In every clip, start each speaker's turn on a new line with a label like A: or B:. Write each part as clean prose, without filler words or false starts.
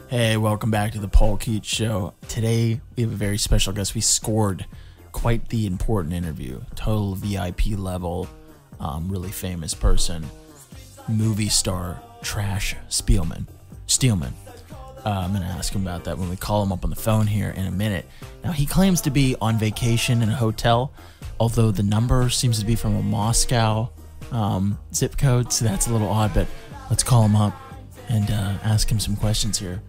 A: Hey, welcome back to the Paul Keats Show. Today, we have a very special guest. We scored quite the important interview. Total VIP level, really famous person, movie star Trāāhgmynn. Steelman. I'm going to ask him about that when we call him up on the phone here in a minute. Now, he claims to be on vacation in a hotel, although the number seems to be from a Moscow zip code, so that's a little odd, but let's call him up and ask him some questions here.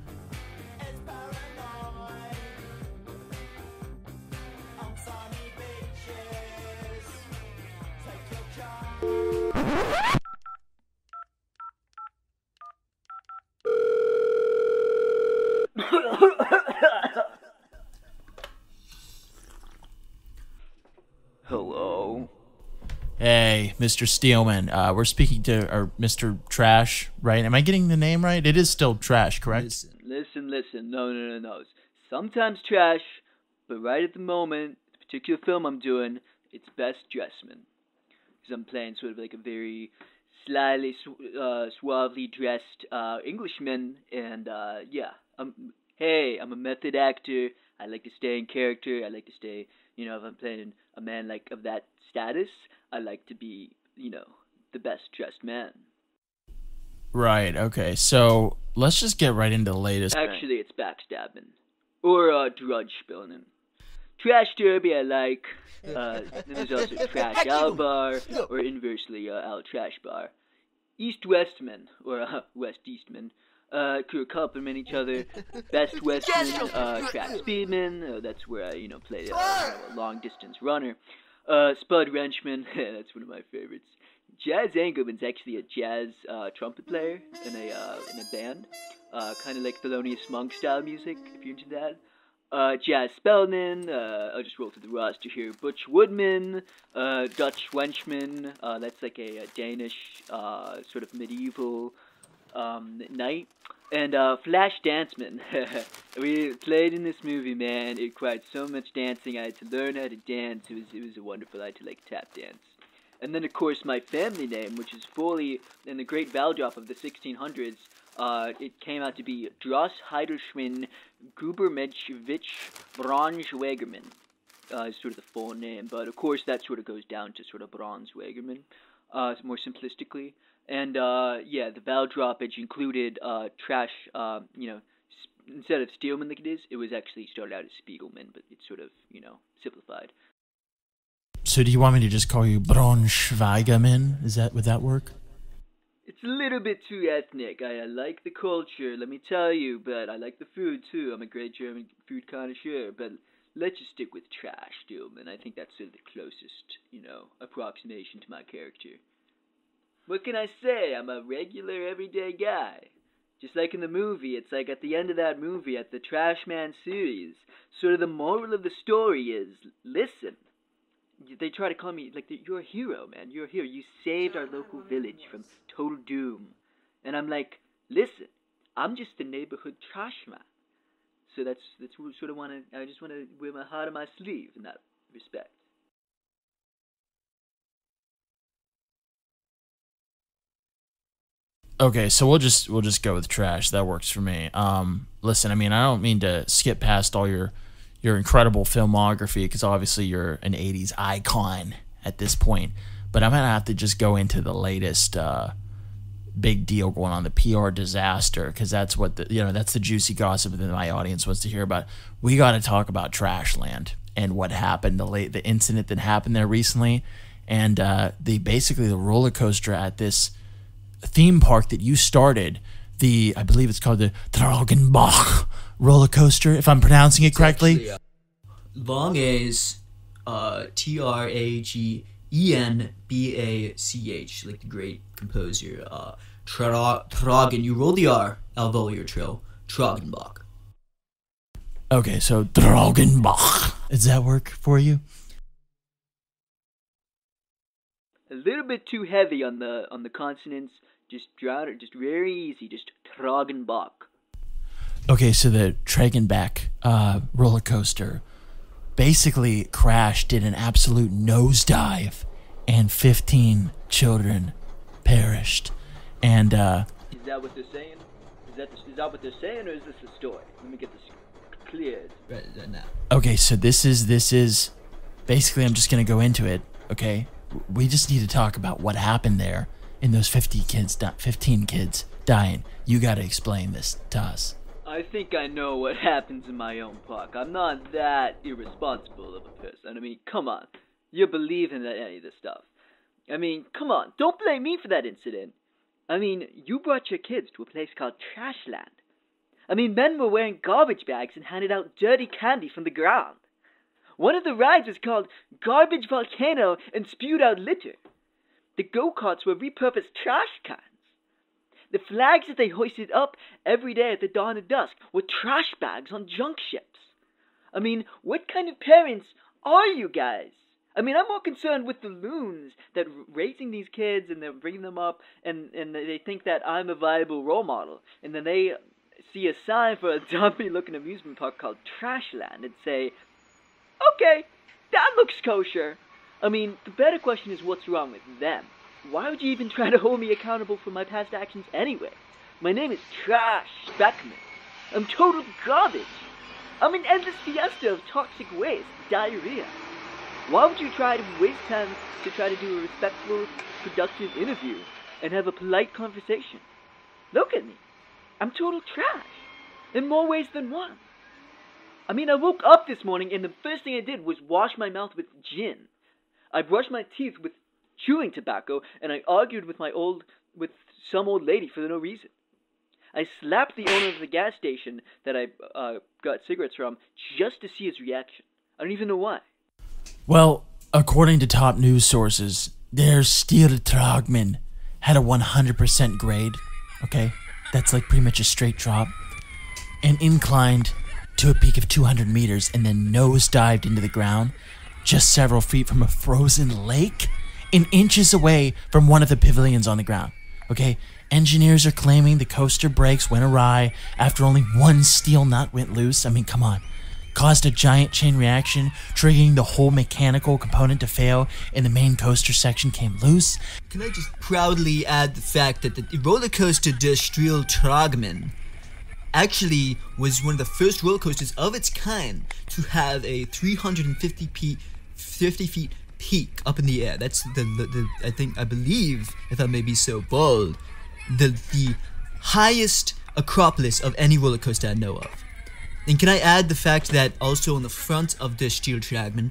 B: Hello.
A: Hey, Mr. Steelman. We're speaking to Mr. Trash, right? Am I getting the name right? It is still Trash, correct?
B: Listen. No. Sometimes trash, but right at the moment, the particular film I'm doing, it's Best Dressman. Because I'm playing sort of like a very slyly, suavely dressed Englishman, and I'm a method actor. I like to stay in character. I like to stay, if I'm playing a man like of that status, I like to be, the best dressed man.
A: Right, okay. So, let's just get right into the latest.
B: Actually, it's backstabbing. Or Drudge-spilling. Trash derby I like. Then there's also Trash Al Bar, or inversely, Al Trash Bar. East-Westman, or West-Eastman. Could complement each other. Best Westman, Track Speedman. That's where I, play a long-distance runner. Spud Wrenchman. That's one of my favorites. Jazz Engelman's actually a jazz trumpet player in a band. Kind of like Thelonious Monk style music, if you're into that. Jazz Spellman. I'll just roll through the roster here. Butch Woodman. Dutch Wenchman. That's like a Danish sort of medieval knight. And Flash Danceman. We played in this movie, man. It required so much dancing. I had to learn how to dance. It was wonderful. I had to tap dance. And then, of course, my family name, which is fully in the great Valdrop of the 1600s, it came out to be Dros Heidelschwin Gubermedjevich Brāņšvēģermann. Is sort of the full name, but of course that sort of goes down to sort of Brāņšvēģermann, more simplistically. And the Valdropage included trash. Instead of Steelman like it was actually started out as Spiegelman, but it's sort of simplified.
A: So do you want me to just call you Brāņšvēģermann? Would that work?
B: It's a little bit too ethnic. I like the culture, let me tell you, but I like the food too. I'm a great German food connoisseur, but let's just stick with Trash Steelman. I think that's sort of the closest, approximation to my character. What can I say? I'm a regular, everyday guy. Just like in the movie, it's like at the end of that movie, at the Bridgeman Series, sort of the moral of the story is, listen. They try to call me, you're a hero, man. You're a hero. You saved our local village from total doom. And I'm like, listen, I'm just the neighborhood trash man. So that's sort of I just want to wear my heart on my sleeve in that respect.
A: Okay, so we'll just go with Trash. That works for me. Listen, I don't mean to skip past all your incredible filmography, because obviously you're an 80s icon at this point, but I'm going to have to just go into the latest big deal going on, the PR disaster, because that's what that's the juicy gossip that my audience wants to hear about. We got to talk about Trashland and what happened, the incident that happened there recently, and the roller coaster at this theme park that you started, I believe it's called the Trāāhgmynn roller coaster, if I'm pronouncing it correctly.
C: Actually, long A's, Trāāhgmnbach, like the great composer, Trāāhgmynn. You roll the R, alveolar trill, Trāāhgmynn.
A: Okay, so Trāāhgmynn. Does that work for you?
B: A little bit too heavy on the consonants. Just drown it. Just very easy. Just Trāāhgmynn.
A: Okay, so the Trāāhgmynn roller coaster basically crashed, did an absolute nosedive, and 15 children perished. And
B: is that what they're saying? Is that what they're saying, or is this a story? Let me get this cleared.
C: Right now.
A: Okay, so this is basically, I'm just gonna go into it. Okay, we just need to talk about what happened there in those 15 kids dying. You gotta explain this to us.
B: I think I know what happens in my own park. I'm not that irresponsible of a person. I mean, come on. You're believing in any of this stuff. I mean, come on. Don't blame me for that incident. I mean, you brought your kids to a place called Trashland. I mean, men were wearing garbage bags and handed out dirty candy from the ground. One of the rides was called Garbage Volcano and spewed out litter. The go-karts were repurposed trash cans. The flags that they hoisted up every day at the dawn of dusk were trash bags on junk ships. I mean, what kind of parents are you guys? I mean, I'm more concerned with the loons that raising these kids and they're bringing them up and they think that I'm a viable role model. And then they see a sign for a dumpy-looking amusement park called Trashland and say, okay, that looks kosher. I mean, the better question is what's wrong with them? Why would you even try to hold me accountable for my past actions anyway? My name is Trāāhgmynn. I'm total garbage. I'm an endless fiesta of toxic waste, diarrhea. Why would you try to waste time to try to do a respectful, productive interview and have a polite conversation? Look at me. I'm total trash. In more ways than one. I mean, I woke up this morning and the first thing I did was wash my mouth with gin. I brushed my teeth with chewing tobacco, and I argued with some old lady for no reason. I slapped the owner of the gas station that I got cigarettes from just to see his reaction. I don't even know why.
A: Well, according to top news sources, their Trāāhgmynn had a 100% grade. Okay, that's like pretty much a straight drop, and inclined to a peak of 200 meters, and then nosedived into the ground, just several feet from a frozen lake, and inches away from one of the pavilions on the ground. Okay, engineers are claiming the coaster brakes went awry after only one steel nut went loose. I mean, come on. Caused a giant chain reaction, triggering the whole mechanical component to fail, and the main coaster section came loose.
C: Can I just proudly add the fact that the roller coaster Trāāhgmynn actually was one of the first roller coasters of its kind to have a 350 feet peak up in the air. That's I believe, if I may be so bold, the highest acropolis of any roller coaster I know of. And can I add the fact that also on the front of the Trāāhgmynn,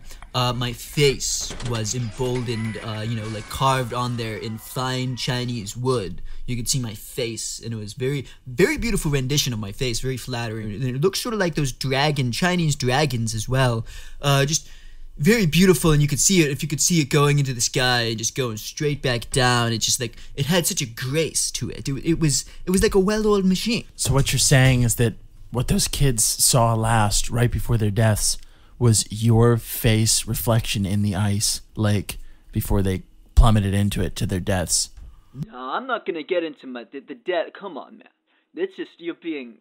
C: my face was emboldened, like carved on there in fine Chinese wood. You could see my face, and it was very, very beautiful rendition of my face, very flattering. And it looks sort of like those Chinese dragons as well. Just very beautiful, and you could see it, if you could see it going into the sky and just going straight back down. It's just like, it had such a grace to it. It was like a well-oiled machine.
A: So what you're saying is that what those kids saw last, right before their deaths, was your face reflection in the ice lake before they plummeted into it to their deaths.
B: No, I'm not gonna get into the death. Come on, man. That's just you're being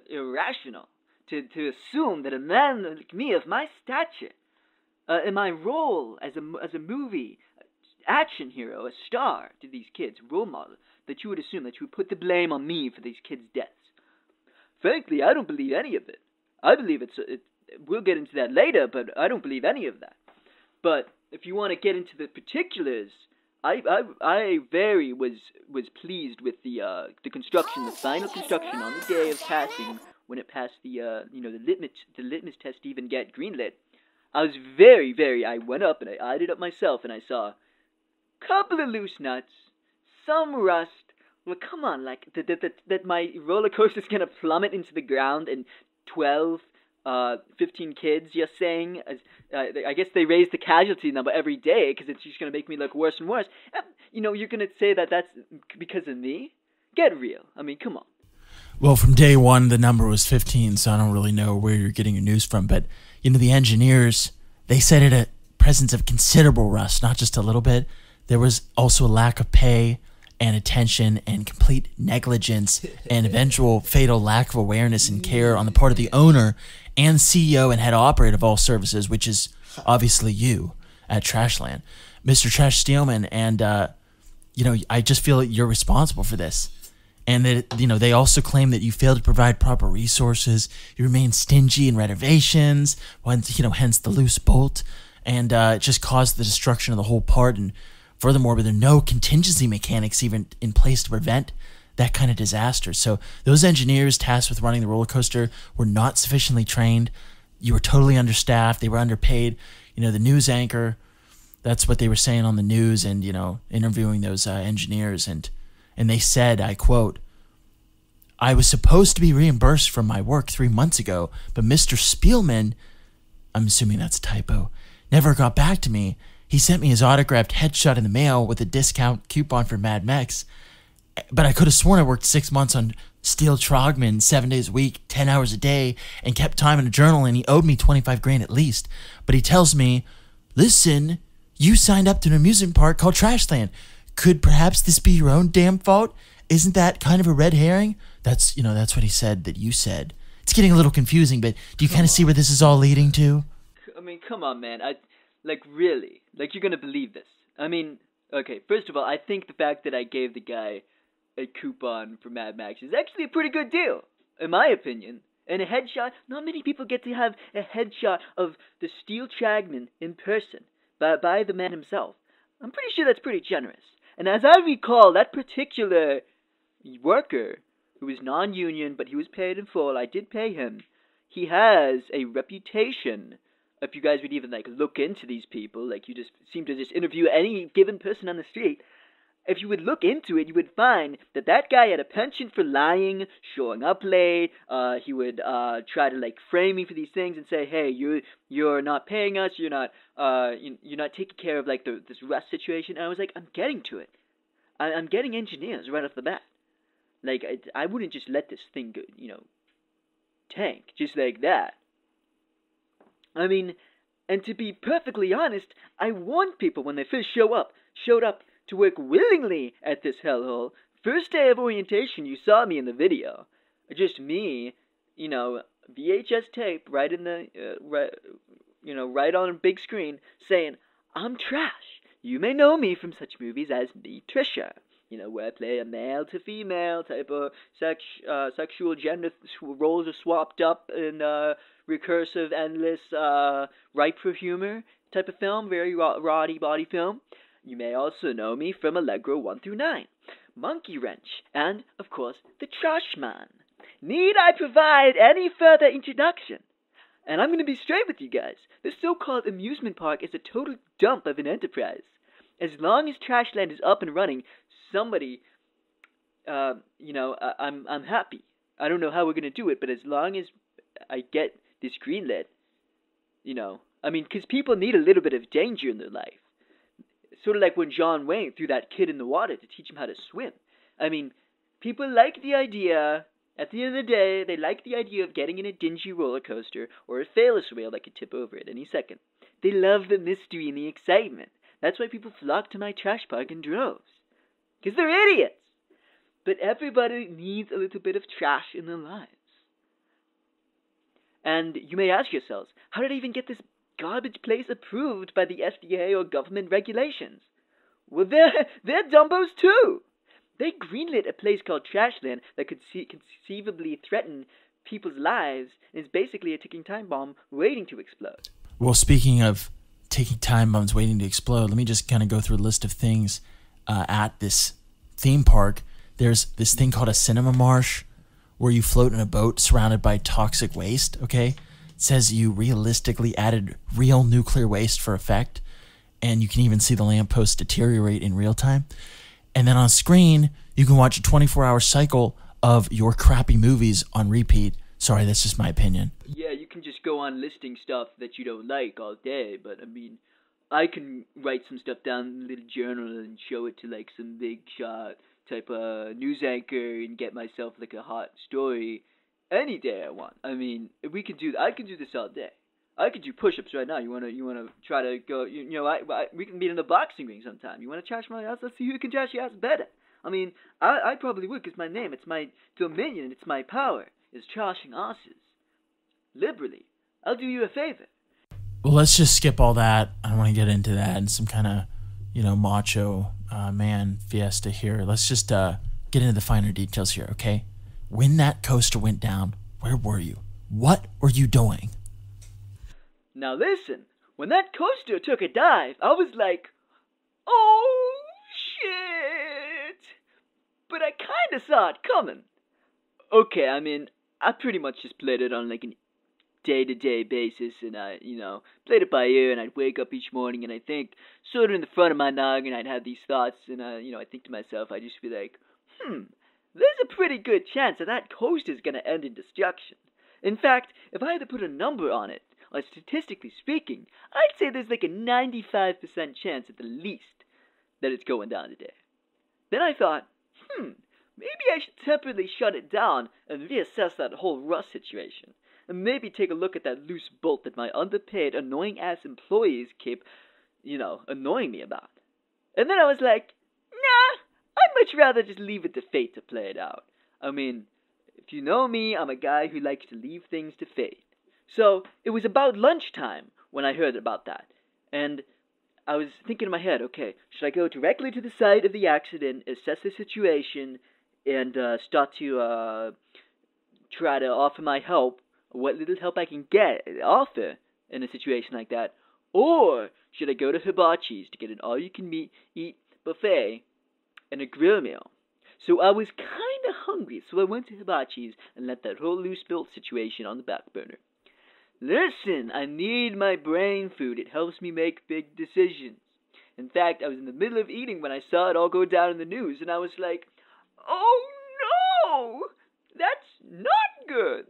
B: irrational to assume that a man like me of my stature, in my role as a movie action hero, a star to these kids, role model, that you would assume that you would put the blame on me for these kids' deaths. Frankly, I don't believe any of it. I believe we'll get into that later, but I don't believe any of that. But if you want to get into the particulars, I very was pleased with the construction, the final construction on the day of passing, when it passed the litmus test to even get greenlit. I was very, I went up and I eyed it up myself, and I saw a couple of loose nuts, some rust. Well, come on, like, that my roller coaster's gonna plummet into the ground and 15 kids, you're saying? I guess they raise the casualty number every day because it's just gonna make me look worse and worse. You're gonna say that that's because of me? Get real. I mean, come on.
A: Well, from day one, the number was 15, so I don't really know where you're getting your news from. But, the engineers, they said it a presence of considerable rust, not just a little bit. There was also a lack of pay and attention and complete negligence and eventual fatal lack of awareness and care on the part of the owner and CEO and head operator of all services, which is obviously you at Trashland, Mr. Trash Steelman. And, I just feel that you're responsible for this. And that, you know, they also claim that you failed to provide proper resources. You remain stingy in renovations, hence the loose bolt. And it just caused the destruction of the whole part. And furthermore, there are no contingency mechanics even in place to prevent that kind of disaster. So those engineers tasked with running the roller coaster were not sufficiently trained. You were totally understaffed. They were underpaid. You know, the news anchor, that's what they were saying on the news and, you know, interviewing those engineers. And they said, I quote, "I was supposed to be reimbursed from my work 3 months ago, but Mr. Spielman," I'm assuming that's a typo, "never got back to me. He sent me his autographed headshot in the mail with a discount coupon for Mad Max. But I could have sworn I worked 6 months on Trāāhgmynn 7 days a week, 10 hours a day, and kept time in a journal, and he owed me 25 grand at least. But he tells me, 'Listen, you signed up to an amusement park called Trashland. Could perhaps this be your own damn fault? Isn't that kind of a red herring?'" That's what he said that you said. It's getting a little confusing, but do you kind of see where this is all leading to?
B: I mean, come on, man. Really? Like, you're gonna believe this? I mean, okay, first of all, I think the fact that I gave the guy a coupon for Mad Max is actually a pretty good deal, in my opinion. And a headshot, not many people get to have a headshot of the Trāāhgmynn in person, by the man himself. I'm pretty sure that's pretty generous. And as I recall, that particular worker, who was non-union, but he was paid in full, I did pay him, he has a reputation. If you guys would even, look into these people, you just seem to just interview any given person on the street, if you would look into it, you would find that guy had a penchant for lying, showing up late. He would try to frame me for these things and say, "Hey, you're not paying us. You're not taking care of this rust situation." And I was like, "I'm getting to it. I'm getting engineers right off the bat. I wouldn't just let this thing go, tank just like that. I mean, and to be perfectly honest, I warned people when they first showed up to work willingly at this hellhole. First day of orientation, you saw me in the video. Just me, VHS tape right in the, right on a big screen saying, "I'm trash. You may know me from such movies as Me, Trisha," where I play a male to female type of sexual gender roles are swapped up in recursive, endless, ripe for humor type of film, very rowdy body film. You may also know me from Allegro 1 through 9, Monkey Wrench, and, of course, The Trāāhgmynn. Need I provide any further introduction? And I'm going to be straight with you guys. This so-called amusement park is a total dump of an enterprise. As long as Trashland is up and running, somebody, I'm happy. I don't know how we're going to do it, but as long as I get this greenlit, because people need a little bit of danger in their life. Sort of like when John Wayne threw that kid in the water to teach him how to swim. I mean, people like the idea, at the end of the day, they like the idea of getting in a dingy roller coaster or a failless whale that could tip over at any second. They love the mystery and the excitement. That's why people flock to my trash park in droves. Because they're idiots. But everybody needs a little bit of trash in their lives. And you may ask yourselves, how did I even get this garbage place approved by the FDA or government regulations? Well, they're dumbos too. They greenlit a place called Trashland that could conceivably threaten people's lives and is basically a ticking time bomb waiting to explode.
A: Well, speaking of ticking time bombs waiting to explode, let me just kind of go through a list of things at this theme park. There's this thing called a cinema marsh where you float in a boat surrounded by toxic waste, okay? It says you realistically added real nuclear waste for effect, and you can even see the lamppost deteriorate in real time. And then on screen, you can watch a 24-hour cycle of your crappy movies on repeat. Sorry, that's just my opinion.
B: Yeah, you can just go on listing stuff that you don't like all day, but I mean, I can write some stuff down in a little journal and show it to some big shot type of news anchor and get myself a hot story any day I want. I mean, if we can do, I can do this all day. I could do push-ups right now. You wanna try to go? We can meet in the boxing ring sometime. You wanna trash my house? Let's see who can trash your house better. I mean, I probably would, because my name, it's my dominion, it's my power, is trashing asses liberally. I'll do you a favor.
A: Well, let's just skip all that. I don't want to get into that and some kind of, macho man fiesta here. Let's just get into the finer details here, okay? When that coaster went down, where were you? What were you doing?
B: Now listen, when that coaster took a dive, I was like, oh shit! But I kinda saw it coming. Okay, I mean, I pretty much just played it on like an day-to-day basis, and I, played it by ear, and I'd wake up each morning, and I think, sort of in the front of my noggin, I'd have these thoughts, and, I think to myself, I'd just be like, there's a pretty good chance that coaster's gonna end in destruction. In fact, if I had to put a number on it, or statistically speaking, I'd say there's like a 95% chance at the least that it's going down today. Then I thought, maybe I should temporarily shut it down and reassess that whole rust situation. And maybe take a look at that loose bolt that my underpaid, annoying-ass employees keep, annoying me about. And then I was like, nah, I'd much rather just leave it to fate to play it out. I mean, if you know me, I'm a guy who likes to leave things to fate. So, it was about lunchtime when I heard about that. And I was thinking in my head, okay, should I go directly to the site of the accident, assess the situation, and start to try to offer my help, what little help I can offer in a situation like that? Or should I go to Hibachi's to get an all-you-can-eat buffet and a grill meal? So I was kind of hungry, so I went to Hibachi's and let that whole loose bolt situation on the back burner. Listen, I need my brain food. It helps me make big decisions. In fact, I was in the middle of eating when I saw it all go down in the news, and I was like, oh no! That's not good!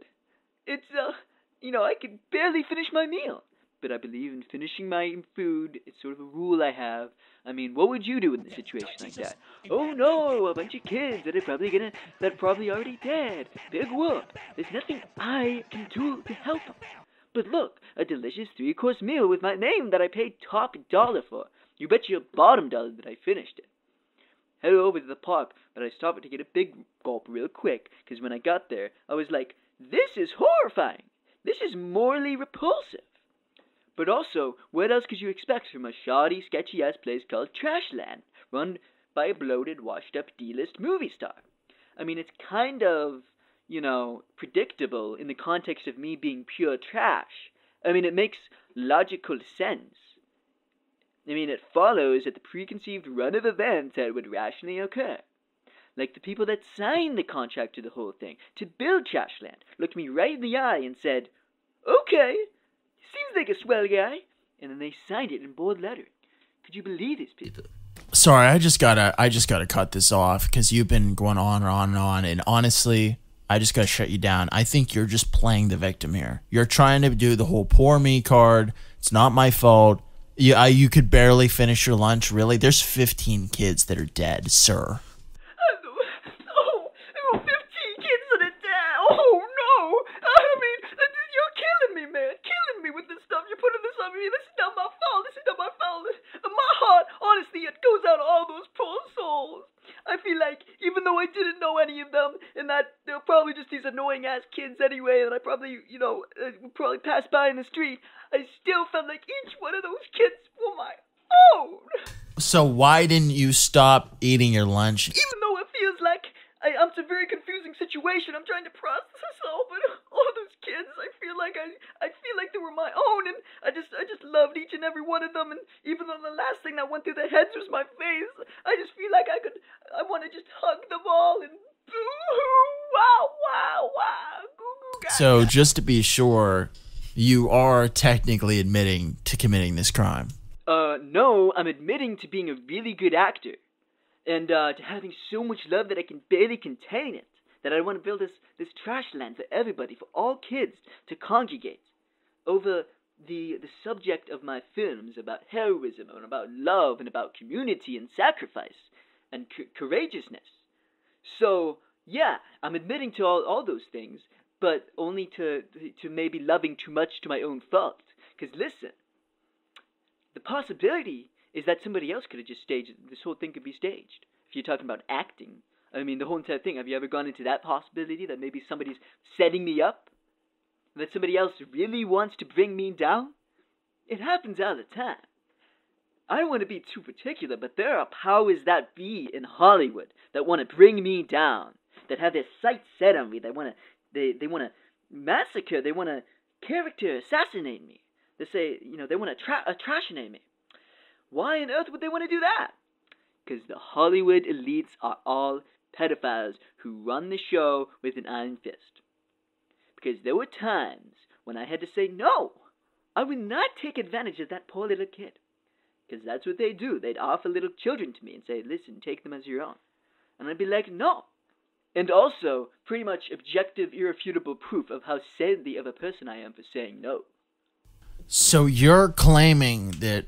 B: It's, I could barely finish my meal. But I believe in finishing my food. It's sort of a rule I have. I mean, what would you do in a situation like that? Oh no, a bunch of kids that probably already dead. Big whoop. There's nothing I can do to help them. But look, a delicious 3-course meal with my name that I paid top dollar for. You bet your bottom dollar that I finished it. Headed over to the park, but I stopped to get a big gulp real quick, because when I got there, I was like, this is horrifying. This is morally repulsive. But also, what else could you expect from a shoddy, sketchy-ass place called Trashland, run by a bloated, washed-up D-list movie star? I mean, it's kind of, predictable in the context of me being pure trash. I mean, it makes logical sense. I mean, it follows that the preconceived run of events that would rationally occur. Like the people that signed the contract to the whole thing, to build Trashland, looked me right in the eye and said, okay, seems like a swell guy. And then they signed it in bold letter. Could you believe these people?
A: Sorry, I just gotta cut this off because you've been going on and on and on. And honestly, I just gotta shut you down. I think you're just playing the victim here. You're trying to do the whole poor me card. It's not my fault. You could barely finish your lunch. Really? There's 15 kids that are dead, sir.
B: Oh, 15 kids that are dead. Oh no! I mean, you're killing me, man. Killing me with this stuff. You're putting this on me. This is not my fault. This is not my fault. My heart, honestly, it goes out to all those poor souls. I feel like, even though I didn't know any of them, and that they're probably just these annoying-ass kids anyway, and I probably, would probably pass by in the street, I still felt like each one of those kids were my own. So
A: why didn't you stop eating your lunch?
B: Even though it feels like it's a very confusing situation, I'm trying to process this all, but all of those kids, I feel like they were my own, and I just loved each and every one of them, and even though the last thing that went through their heads was my face, I just feel like I want to just hug them all and boo-hoo, wow, wow, wow, goo-goo, gaga.
A: So just to be sure, you are technically admitting to committing this crime.
B: No, I'm admitting to being a really good actor. And to having so much love that I can barely contain it. That I want to build this trash land for everybody, for all kids to congregate over the subject of my films about heroism and about love and about community and sacrifice and courageousness. So, yeah, I'm admitting to all those things, but only to maybe loving too much to my own fault. Because listen, the possibility is that somebody else could have just staged, this whole thing could be staged. If you're talking about acting, I mean, the whole entire thing, have you ever gone into that possibility that maybe somebody's setting me up? That somebody else really wants to bring me down? It happens all the time. I don't want to be too particular, but there are powers that be in Hollywood that want to bring me down, that have their sights set on me, they want to massacre, they want to character assassinate me. They say, they want to trashinate me. Why on earth would they want to do that? Because the Hollywood elites are all pedophiles who run the show with an iron fist. Because there were times when I had to say, no, I would not take advantage of that poor little kid. Because that's what they do. They'd offer little children to me and say, listen, take them as your own. And I'd be like, no. And also, pretty much objective, irrefutable proof of how sandy of a person I am for saying no.
A: So you're claiming that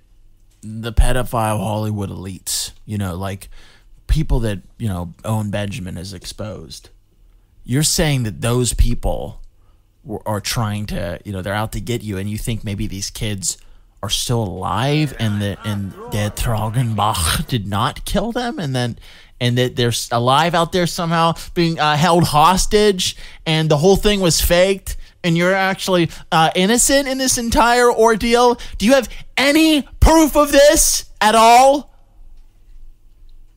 A: the pedophile Hollywood elites, like people that, Owen Benjamin has exposed, you're saying that those people are trying to, they're out to get you, and you think maybe these kids are still alive and that Trāāhgmynn did not kill them, and that they're alive out there somehow being held hostage, and the whole thing was faked, and you're actually innocent in this entire ordeal? Do you have any proof of this at all?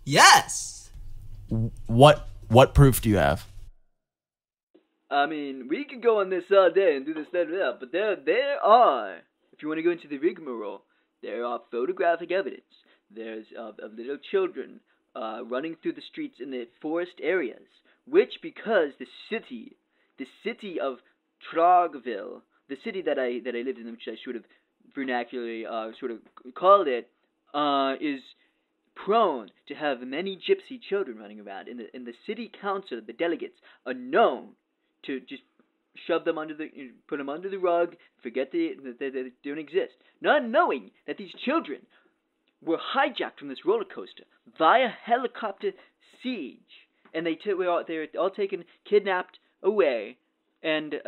C: Yes.
A: What proof do you have?
B: I mean, we could go on this all day and do this, that, but there are, if you want to go into the rigmarole, there are photographic evidence. There's of little children running through the streets in the forest areas, which, because the city of Trāāhgmynn, the city that I lived in, which I sort of vernacularly sort of called it, is prone to have many gypsy children running around. In the city council, the delegates are known to just put them under the rug, forget that they don't exist, not knowing that these children were hijacked from this roller coaster via helicopter siege, and they're all taken, kidnapped away, and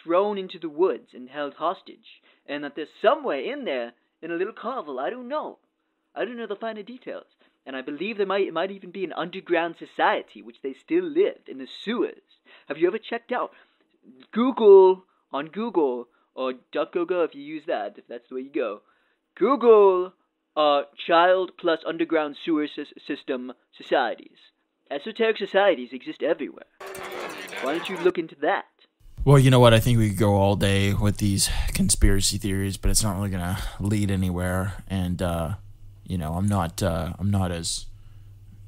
B: thrown into the woods and held hostage, and that there's somewhere in there, in a little carvel, I don't know the finer details, and I believe it might even be an underground society, which they still lived in the sewers. Have you ever checked out Google, or DuckDuckGo if you use that, if that's the way you go, Google child plus underground sewer system societies. Esoteric societies exist everywhere. Why don't you look into that?
A: Well, you know what? I think we could go all day with these conspiracy theories, but it's not really gonna lead anywhere. And I'm not as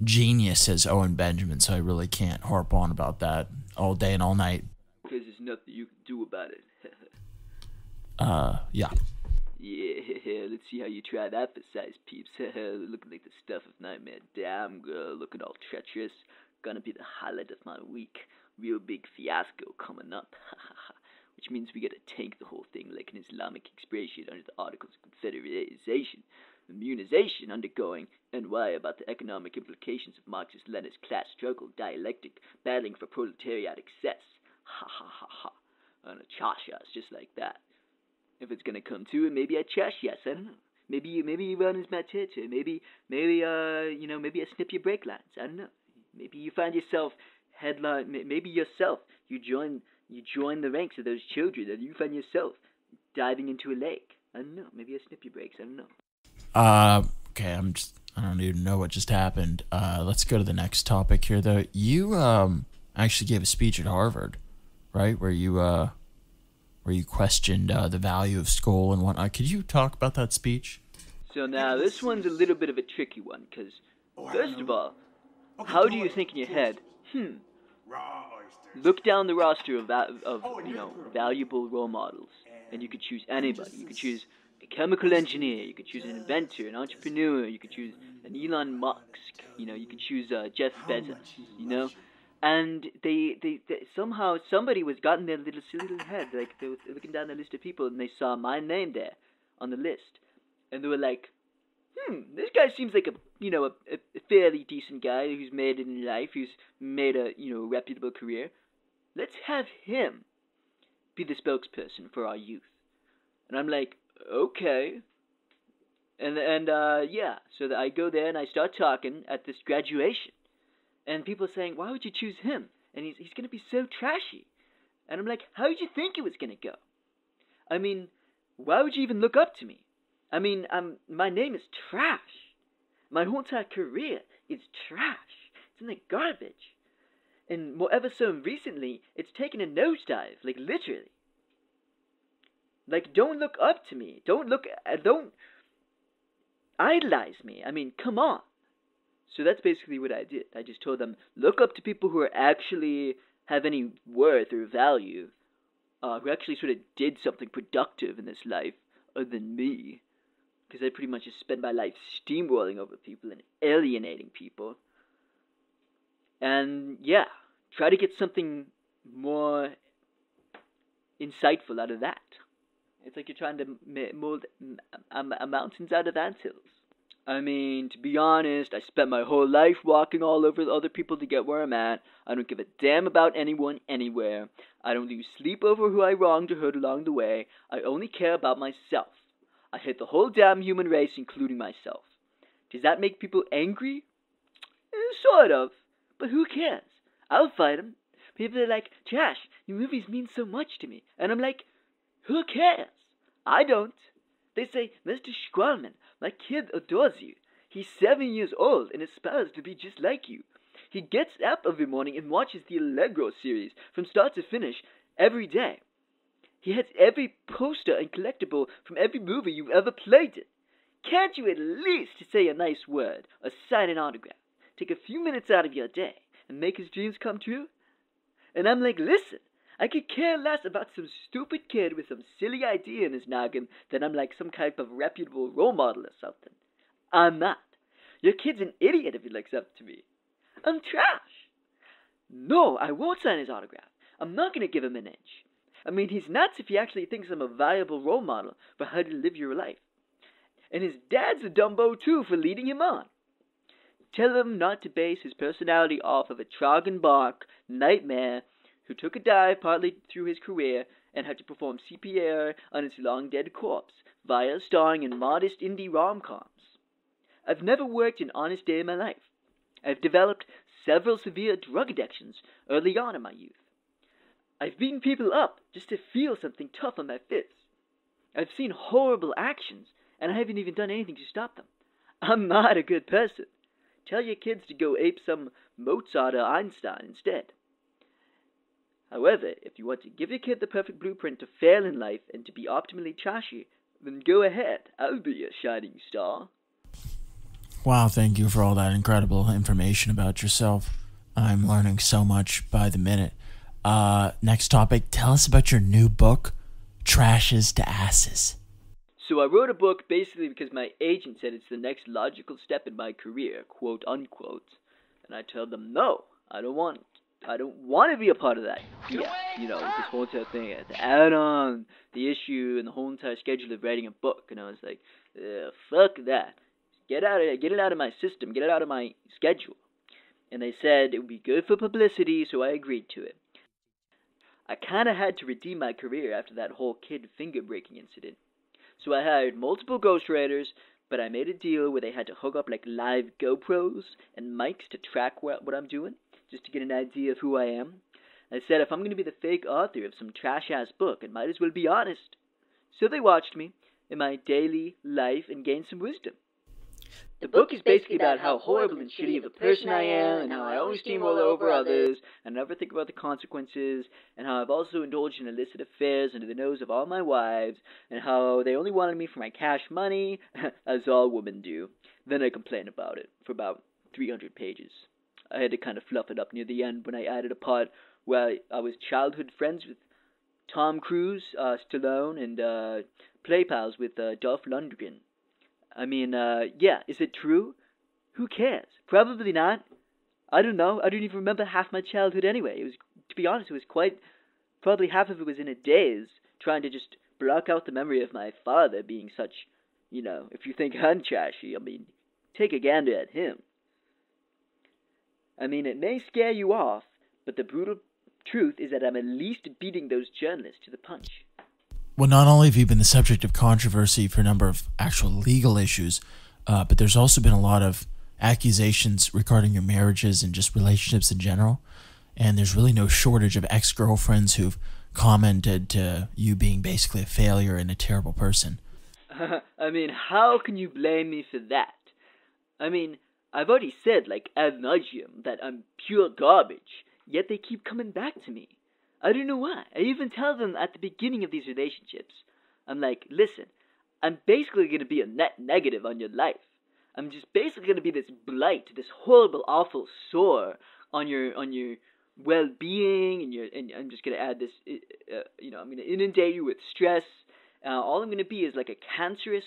A: genius as Owen Benjamin, so I really can't harp on about that all day and all night.
B: Because there's nothing you can do about it.
A: Yeah.
B: Yeah, let's see how you try that for size, peeps. Looking like the stuff of nightmare. Damn, girl, looking all treacherous. Gonna be the highlight of my week. Real big fiasco coming up. Which means we gotta tank the whole thing like an Islamic expression under the Articles of Confederation. Immunization undergoing NY about the economic implications of Marxist-Leninist class struggle, dialectic, battling for proletariat excess. Ha ha ha ha. On a trash ass just like that. If it's gonna come to it, maybe I trash yes, I don't know. Maybe you run as my territory. Maybe I snip your brake lines. I don't know. Maybe you find yourself maybe yourself you join the ranks of those children and you find yourself diving into a lake. I don't know. Maybe I snip your brakes. I don't know.
A: Okay, I don't even know what just happened. Let's go to the next topic here, though. You actually gave a speech at Harvard, right? Where you questioned the value of school and whatnot. Could you talk about that speech?
B: So now this one's a little bit of a tricky one, because first of all, how do you think in your head? Look down the roster of valuable role models, and you could choose anybody. You could choose a chemical engineer. You could choose an inventor, an entrepreneur. You could choose an Elon Musk. You could choose Jeff Bezos. And they somehow somebody was got in their little silly little head, like they were looking down the list of people and they saw my name there on the list, and they were like, this guy seems like a fairly decent guy who's made it in life, who's made a reputable career. Let's have him be the spokesperson for our youth. And I'm like, okay. And yeah, so I go there and I start talking at this graduation. And people are saying, why would you choose him? And he's going to be so trashy. And I'm like, how did you think it was going to go? I mean, why would you even look up to me? I mean, my name is trash. My whole entire career is trash. It's in the garbage. And more ever so recently, it's taken a nosedive, like literally. Like, don't look up to me. Don't idolize me. I mean, come on. So that's basically what I did. I just told them, look up to people who are actually have any worth or value, who actually sort of did something productive in this life other than me. Because I pretty much just spend my life steamrolling over people and alienating people. And yeah, try to get something more insightful out of that. It's like you're trying to mold mountains out of anthills. I mean, to be honest, I spent my whole life walking all over other people to get where I'm at. I don't give a damn about anyone anywhere. I don't lose sleep over who I wronged or hurt along the way. I only care about myself. I hate the whole damn human race, including myself. Does that make people angry? Sort of. But who cares? I'll fight them. People are like, Josh, your movies mean so much to me. And I'm like, who cares? I don't. They say, Mr. Trāāhgmynn, my kid adores you. He's 7 years old and aspires to be just like you. He gets up every morning and watches the Allegro series from start to finish every day. He has every poster and collectible from every movie you've ever played in. Can't you at least say a nice word or sign an autograph? Take a few minutes out of your day and make his dreams come true? And I'm like, listen, I could care less about some stupid kid with some silly idea in his noggin than I'm like some type of reputable role model or something. I'm not. Your kid's an idiot if he looks up to me. I'm trash. No, I won't sign his autograph. I'm not going to give him an inch. I mean, he's nuts if he actually thinks I'm a viable role model for how to live your life. And his dad's a dumbo too for leading him on. Tell him not to base his personality off of a Trāāhgmynn nightmare who took a dive partly through his career and had to perform CPR on his long-dead corpse via starring in modest indie rom-coms. I've never worked an honest day in my life. I've developed several severe drug addictions early on in my youth. I've beaten people up just to feel something tough on my fists. I've seen horrible actions, and I haven't even done anything to stop them. I'm not a good person. Tell your kids to go ape some Mozart or Einstein instead. However, if you want to give your kid the perfect blueprint to fail in life and to be optimally trashy, then go ahead. I'll be your shining star.
A: Wow, thank you for all that incredible information about yourself. I'm learning so much by the minute. Next topic, tell us about your new book, Trashes to Asses.
B: So I wrote a book basically because my agent said it's the next logical step in my career, quote unquote. And I told them, no, I don't want to be a part of that. Yeah, this whole entire thing, to add on the issue and the whole entire schedule of writing a book. And I was like, fuck that. Get it out of my system, get it out of my schedule. And they said it would be good for publicity, so I agreed to it. I kind of had to redeem my career after that whole kid finger-breaking incident. So I hired multiple ghostwriters, but I made a deal where they had to hook up like live GoPros and mics to track what I'm doing, just to get an idea of who I am. I said if I'm going to be the fake author of some trash-ass book, I might as well be honest. So they watched me in my daily life and gained some wisdom. The book is basically about how horrible and shitty of a person I am, and how I always steamroll over others, and never think about the consequences, and how I've also indulged in illicit affairs under the nose of all my wives, and how they only wanted me for my cash money, as all women do. Then I complained about it for about 300 pages. I had to kind of fluff it up near the end when I added a part where I was childhood friends with Tom Cruise, Stallone, and play pals with Dolph Lundgren. I mean, yeah, is it true? Who cares? Probably not. I don't know. I don't even remember half my childhood anyway. To be honest, it was probably half of it was in a daze, trying to just block out the memory of my father being such, if you think I'm trashy, I mean, take a gander at him. I mean, it may scare you off, but the brutal truth is that I'm at least beating those journalists to the punch.
A: Well, not only have you been the subject of controversy for a number of actual legal issues, but there's also been a lot of accusations regarding your marriages and just relationships in general. And there's really no shortage of ex-girlfriends who've commented to you being basically a failure and a terrible person.
B: I mean, how can you blame me for that? I mean, I've already said, like, ad nauseum, that I'm pure garbage, yet they keep coming back to me. I don't know why. I even tell them at the beginning of these relationships, I'm like, listen, I'm basically going to be a net negative on your life. I'm just basically going to be this blight, this horrible, awful sore on your well-being, and I'm just going to add this, I'm going to inundate you with stress. All I'm going to be is like a cancerous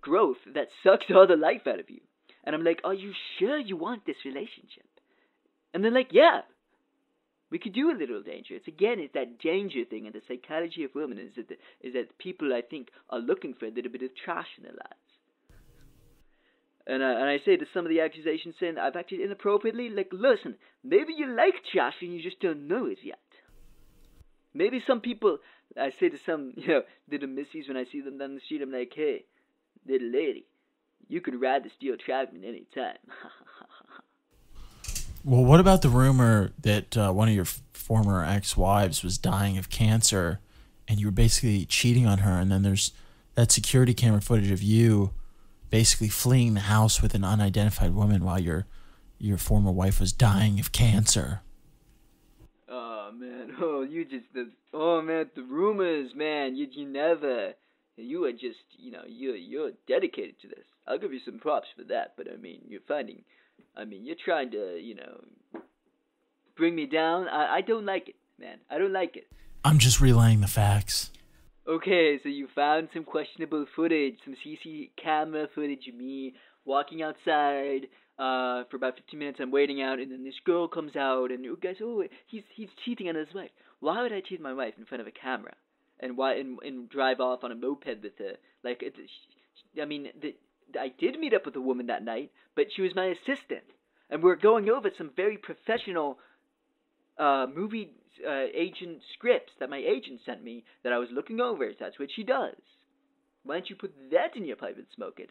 B: growth that sucks all the life out of you. And I'm like, are you sure you want this relationship? And they're like, yeah. We could do a little danger. It's that danger thing, and the psychology of women is that people, I think, are looking for a little bit of trash in their lives. And I say to some of the accusations saying I've acted inappropriately, like, listen, maybe you like trash and you just don't know it yet. Maybe some people, I say to some, little missies when I see them down the street, I'm like, hey, little lady, you can ride the steel Trāāhgmynn anytime.
A: Well, what about the rumor that one of your former ex-wives was dying of cancer and you were basically cheating on her, and then there's that security camera footage of you basically fleeing the house with an unidentified woman while your former wife was dying of cancer?
B: Oh, man. The rumors, man. You never... You are just, you're dedicated to this. I'll give you some props for that, but you're trying to, bring me down. I don't like it, man. I don't like it.
A: I'm just relaying the facts.
B: Okay, so you found some questionable footage, some CC camera footage of me walking outside for about 15 minutes. I'm waiting out, and then this girl comes out, and you guys, he's cheating on his wife. Why would I cheat my wife in front of a camera? And why and drive off on a moped with her? Like, I did meet up with a woman that night, but she was my assistant, and we're going over some very professional movie agent scripts that my agent sent me that I was looking over. That's what she does. Why don't you put that in your pipe and smoke it?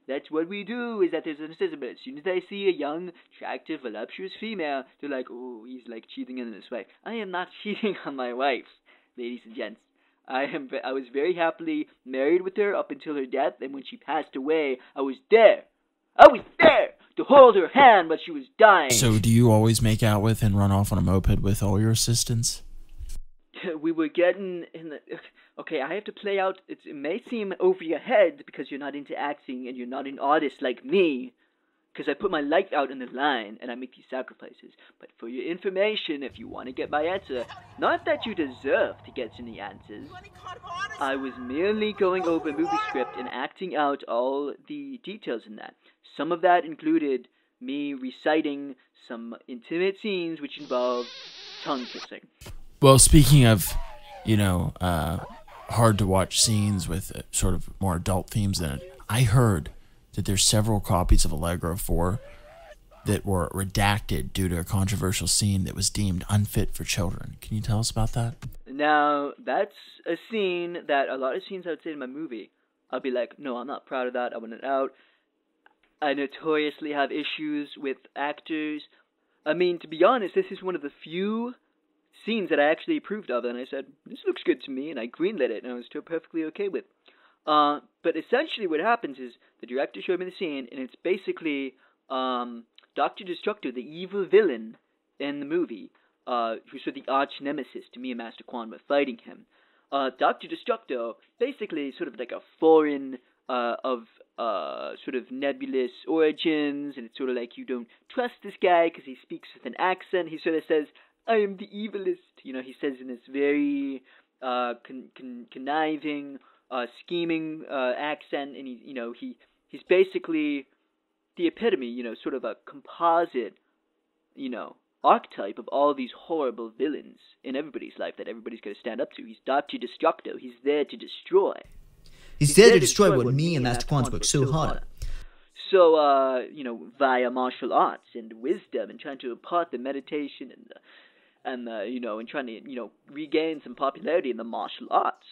B: That's what we do, is that there's an assistant, but as soon as I see a young, attractive, voluptuous female, they're like, oh, he's like cheating on his wife. I am not cheating on my wife, ladies and gents. I was very happily married with her up until her death, and when she passed away, I was there to hold her hand while she was dying.
A: So do you always make out with and run off on a moped with all your assistants?
B: We were getting in the... Okay, I have to play out... It may seem over your head because you're not into acting and you're not an artist like me, because I put my life out on the line and I make these sacrifices. But for your information, if you want to get my answer, not that you deserve to get any answers, I was merely going over a movie script and acting out all the details in that. Some of that included me reciting some intimate scenes which involved tongue kissing.
A: Well, speaking of, hard to watch scenes with sort of more adult themes in it, I heard that there's several copies of Allegro 4 that were redacted due to a controversial scene that was deemed unfit for children. Can you tell us about that?
B: Now, that's a scene that a lot of scenes I would say in my movie, I'll be like, no, I'm not proud of that, I want it out. I notoriously have issues with actors. To be honest, this is one of the few scenes that I actually approved of, and I said, this looks good to me, and I greenlit it, and I was still perfectly okay with. But essentially what happens is the director showed me the scene, and it's basically Dr. Destructo, the evil villain in the movie, who's sort of the arch nemesis to me and Master Quan were fighting him. Dr. Destructo, basically sort of like a foreign of sort of nebulous origins, and it's sort of like you don't trust this guy because he speaks with an accent. He sort of says, I am the evilest. He says in this very conniving, scheming accent, and he's basically the epitome, sort of a composite, archetype of all these horrible villains in everybody's life that everybody's going to stand up to. He's Dr. Destructo. He's there to destroy.
C: He's there to destroy what me and Master Quan's worked so hard.
B: So, via martial arts and wisdom and trying to impart the meditation and trying to, regain some popularity in the martial arts.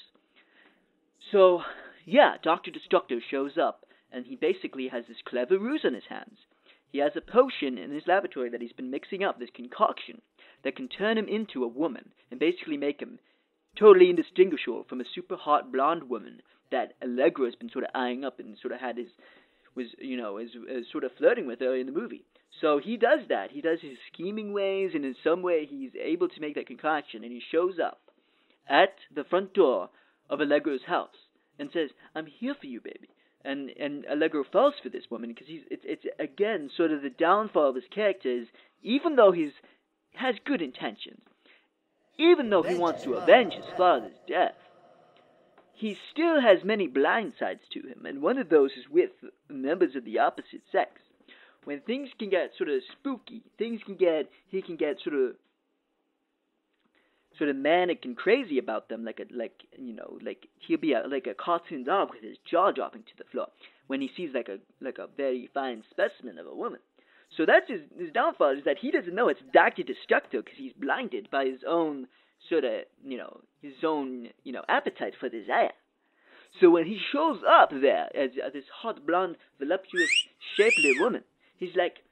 B: So, yeah, Dr. Destructo shows up, and he basically has this clever ruse on his hands. He has a potion in his laboratory that he's been mixing up, this concoction, that can turn him into a woman, and basically make him totally indistinguishable from a super hot blonde woman that Allegro has been sort of eyeing up and sort of was sort of flirting with early in the movie. So he does that. He does his scheming ways, and in some way he's able to make that concoction, and he shows up at the front door of Allegro's house and says, "I'm here for you, baby." And Allegro falls for this woman because it's again sort of the downfall of his character is, even though has good intentions, even though he wants to avenge his father's death, he still has many blind sides to him, and one of those is with members of the opposite sex. When things can get sort of spooky, he can get sort of manic and crazy about them, like he'll be like a cartoon dog with his jaw dropping to the floor when he sees like a very fine specimen of a woman. So that's his downfall, is that he doesn't know it's Dr. Destructo because he's blinded by his own appetite for desire. So when he shows up there as this hot, blonde, voluptuous, shapely woman, he's like,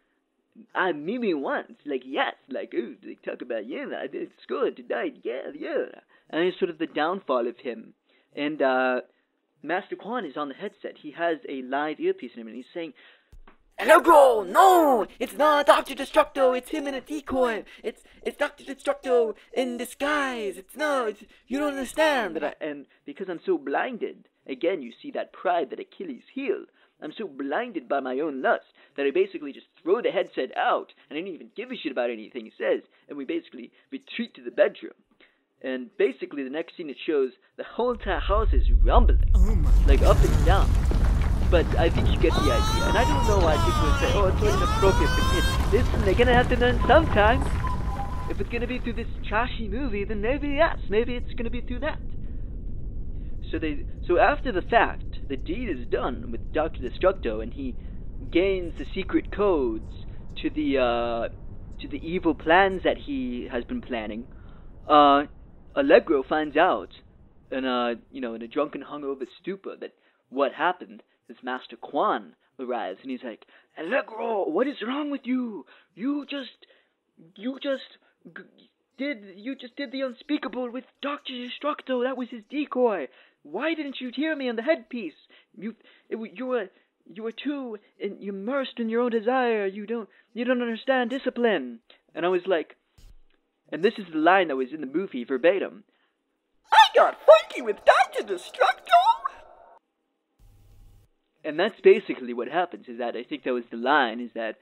B: "I meet me once." Like, yes. Like, ooh, they talk about, yeah, I did school tonight. Yeah. And it's sort of the downfall of him. And Master Quan is on the headset. He has a live earpiece in him, and he's saying, "Allegro, no! It's not Dr. Destructo. It's him in a decoy. It's Dr. Destructo in disguise. You don't understand." And because I'm so blinded, again, you see that pride that Achilles healed. I'm so blinded by my own lust that I basically just throw the headset out, and I don't even give a shit about anything he says, and we basically retreat to the bedroom. And basically the next scene, it shows the whole entire house is rumbling, like up and down. But I think you get the idea, and I don't know why people would say, "Oh, it's so inappropriate for kids." Listen, they're gonna have to learn sometime. If it's gonna be through this trashy movie, then maybe it's gonna be through that. So after the fact, the deed is done with Dr. Destructo, and he gains the secret codes to the evil plans that he has been planning. Allegro finds out in a drunken, hungover stupor that what happened is Master Quan arrives, and he's like, "Allegro, what is wrong with you? You just did the unspeakable with Dr. Destructo. That was his decoy. Why didn't you hear me on the headpiece? You were too immersed in your own desire. You don't understand discipline." And I was like, and this is the line that was in the movie verbatim, "I got funky with Dr. Destructo." And that's basically what happens, is that I think that was the line, is that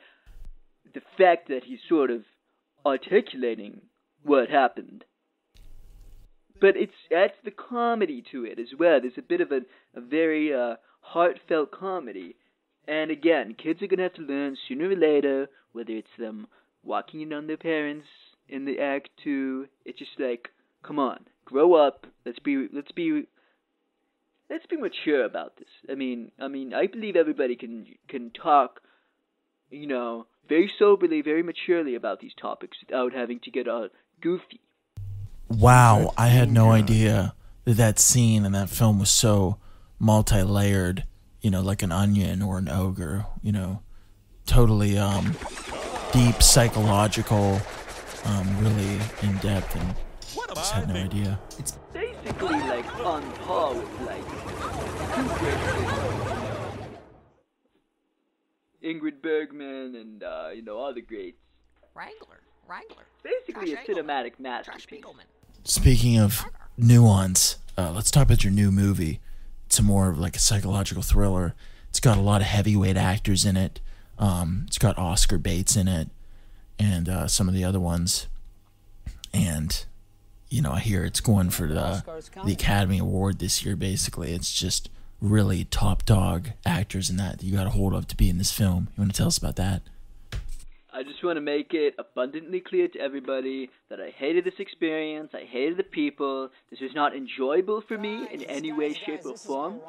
B: the fact that he's sort of articulating what happened. But it adds the comedy to it as well. There's a bit of a very heartfelt comedy. And again, kids are going to have to learn sooner or later, whether it's them walking in on their parents in the act 2. It's just like, come on, grow up. Let's be mature about this. I mean, I believe everybody can talk, very soberly, very maturely about these topics without having to get all goofy.
A: Wow, I had no idea that scene in that film was so multi-layered, like an onion or an ogre, totally deep, psychological, really in-depth, and just had no idea.
B: It's basically like on par with like two great Ingrid Bergman and all the greats.
D: Wrangler.
B: Basically a cinematic masterpiece.
A: Speaking of nuance, let's talk about your new movie. It's more of like a psychological thriller. It's got a lot of heavyweight actors in it. It's got Oscar Bates in it, and some of the other ones. And I hear it's going for the Academy Award this year. Basically, it's just really top dog actors in that you got to hold up to be in this film. You want to tell us about that?
B: I just want to make it abundantly clear to everybody that I hated this experience. I hated the people. This was not enjoyable for me in any way, shape, or form.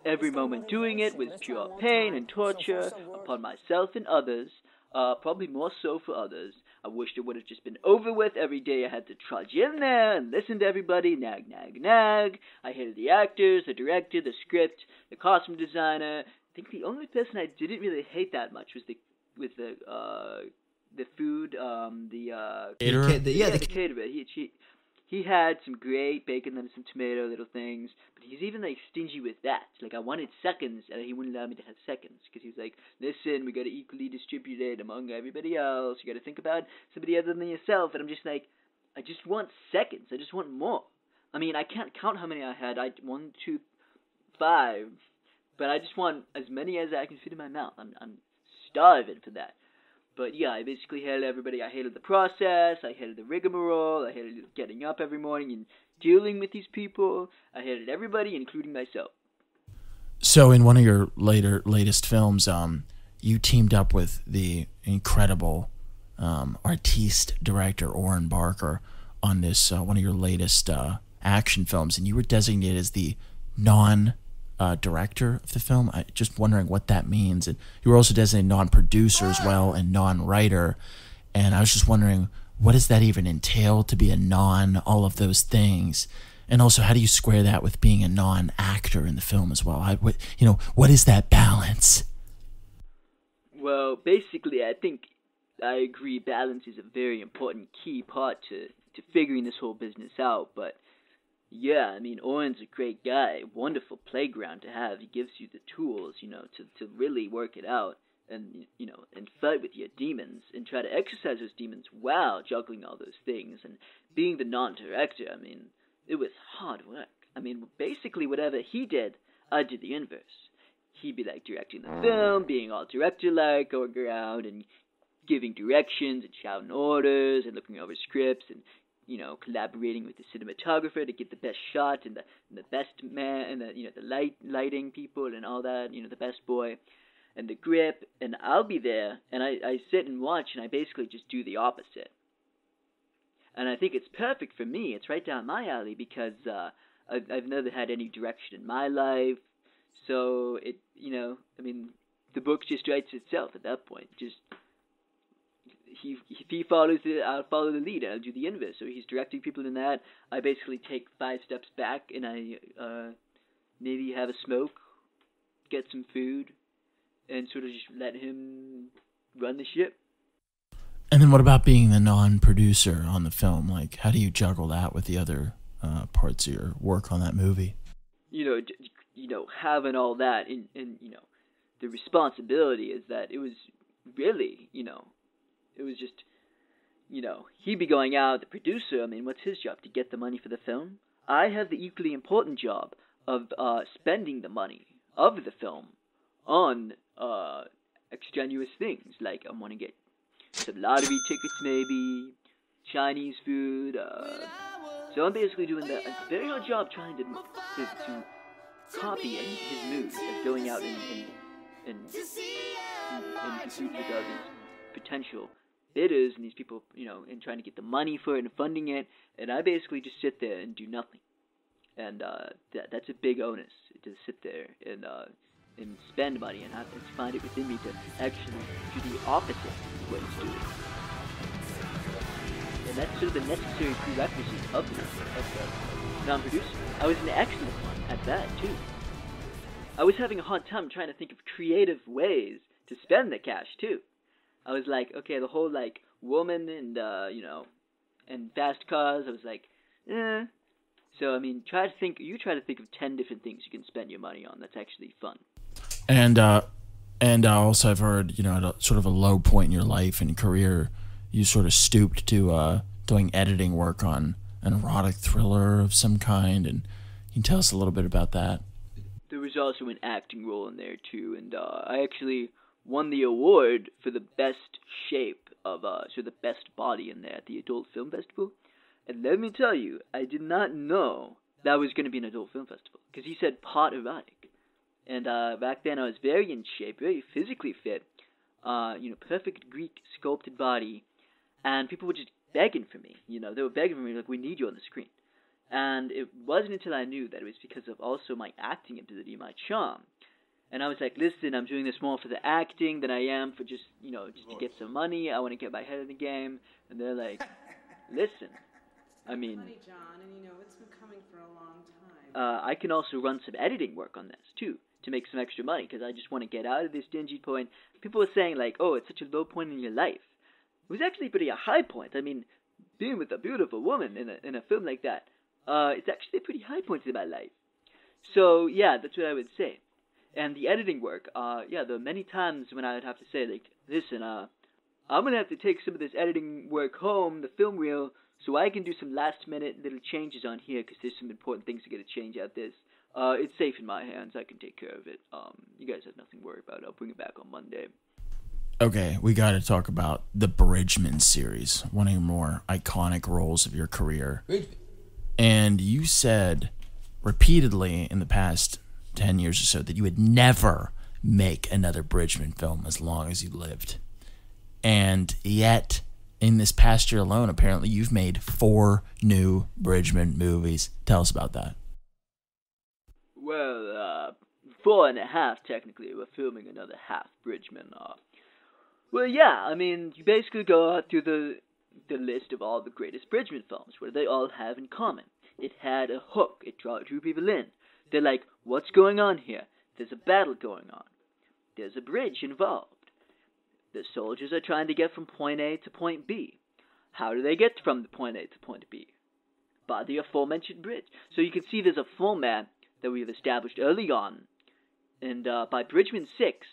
B: Every moment doing it was pure pain and torture upon myself and others, probably more so for others. I wished it would have just been over with. Every day I had to trudge in there and listen to everybody nag. I hated the actors, the director, the script, the costume designer. I think the only person I didn't really hate that much was the food, the caterer. He he had some great bacon, lettuce, and tomato little things, but he's even, like, stingy with that. Like, I wanted seconds, and he wouldn't allow me to have seconds, because he was like, listen, we gotta equally distribute it among everybody else, you gotta think about somebody other than yourself, and I'm just like, I just want seconds, I just want more. I mean, I can't count how many I had, 1, 2, 5, but I just want as many as I can fit in my mouth. I'm starving for that. But yeah, I basically hated everybody. I hated the process, I hated the rigmarole, I hated getting up every morning and dealing with these people. I hated everybody, including myself.
A: So in one of your latest films, you teamed up with the incredible artiste director Oren Barker on this one of your latest action films, and you were designated as the non-director of the film. I just wondering what that means. And you were also designated non-producer as well and non-writer. And I was just wondering, what does that even entail to be a all of those things? And also, how do you square that with being a non-actor in the film as well? What is that balance?
B: Well, basically, I think I agree balance is a very important key part to figuring this whole business out, but yeah, I mean, Oren's a great guy, wonderful playground to have. He gives you the tools, to really work it out and, and fight with your demons and try to exercise those demons while juggling all those things. And being the non-director, I mean, it was hard work. I mean, basically whatever he did, I did the inverse. He'd be like directing the film, being all director-like, going around and giving directions and shouting orders and looking over scripts and collaborating with the cinematographer to get the best shot and the best man and the lighting people and all that, the best boy and the grip, and I'll be there and I sit and watch and I basically just do the opposite. And I think it's perfect for me. It's right down my alley because I've never had any direction in my life, so it the book just writes itself at that point. Just if he follows it, I'll follow the lead. I'll do the inverse. So he's directing people in that. I basically take 5 steps back and I maybe have a smoke, get some food, and sort of just let him run the ship.
A: And then what about being the non-producer on the film? Like, how do you juggle that with the other parts of your work on that movie?
B: Having all that and the responsibility is that it was really, it was just, he'd be going out, the producer, I mean, what's his job? To get the money for the film? I have the equally important job of spending the money of the film on extraneous things, like I want to get some lottery tickets maybe, Chinese food, so I'm basically doing a very hard job trying to copy his moves as going out and compete with all these potential bidders and these people, and trying to get the money for it and funding it, and I basically just sit there and do nothing. And that's a big onus, to sit there and spend money and have to find it within me to actually do the opposite of what he's doing. And that's sort of the necessary prerequisite of the non-producer. I was an excellent one at that, too. I was having a hard time trying to think of creative ways to spend the cash, too. I was like, okay, the whole, like, woman and, and fast cars, I was like, eh. So, I mean, try to think of 10 different things you can spend your money on that's actually fun.
A: And also I've heard, at sort of a low point in your life and career, you sort of stooped to doing editing work on an erotic thriller of some kind, and can you tell us a little bit about that?
B: There was also an acting role in there, too, and I actually won the award for the best shape of, the best body in there at the Adult Film Festival. And let me tell you, I did not know that was going to be an adult film festival, because he said part erotic. And back then I was very in shape, very physically fit, perfect Greek sculpted body, and people were just begging for me. They were begging for me, like, we need you on the screen. And it wasn't until I knew that it was because of also my acting ability, my charm. And I was like, listen, I'm doing this more for the acting than I am for just to get some money. I want to get my head in the game. And they're like, listen, I mean,
D: money, John, and it's been coming for a long time.
B: I can also run some editing work on this, too, to make some extra money, because I just want to get out of this dingy point. People were saying, like, oh, it's such a low point in your life. It was actually pretty a high point. I mean, being with a beautiful woman in a film like that, it's actually a pretty high point in my life. So yeah, that's what I would say. And the editing work, there are many times when I would have to say, like, listen, I'm gonna have to take some of this editing work home, the film reel, so I can do some last minute little changes on here, because there's some important things to get a change out this. It's safe in my hands. I can take care of it. You guys have nothing to worry about. I'll bring it back on Monday.
A: Okay, we got to talk about the Bridgeman Series, one of your more iconic roles of your career. And you said repeatedly in the past 10 years or so that you would never make another Bridgeman film as long as you lived. And yet, in this past year alone, apparently you've made 4 new Bridgeman movies. Tell us about that.
B: Well, 4.5 technically. We're filming another half Bridgeman. Well, yeah, I mean, you basically go out through the list of all the greatest Bridgeman films. What do they all have in common? It had a hook. It drew people in. They're like, what's going on here? There's a battle going on. There's a bridge involved. The soldiers are trying to get from point A to point B. How do they get from the point A to point B? By the aforementioned bridge. So you can see there's a format that we have established early on. And by Bridgeman 6,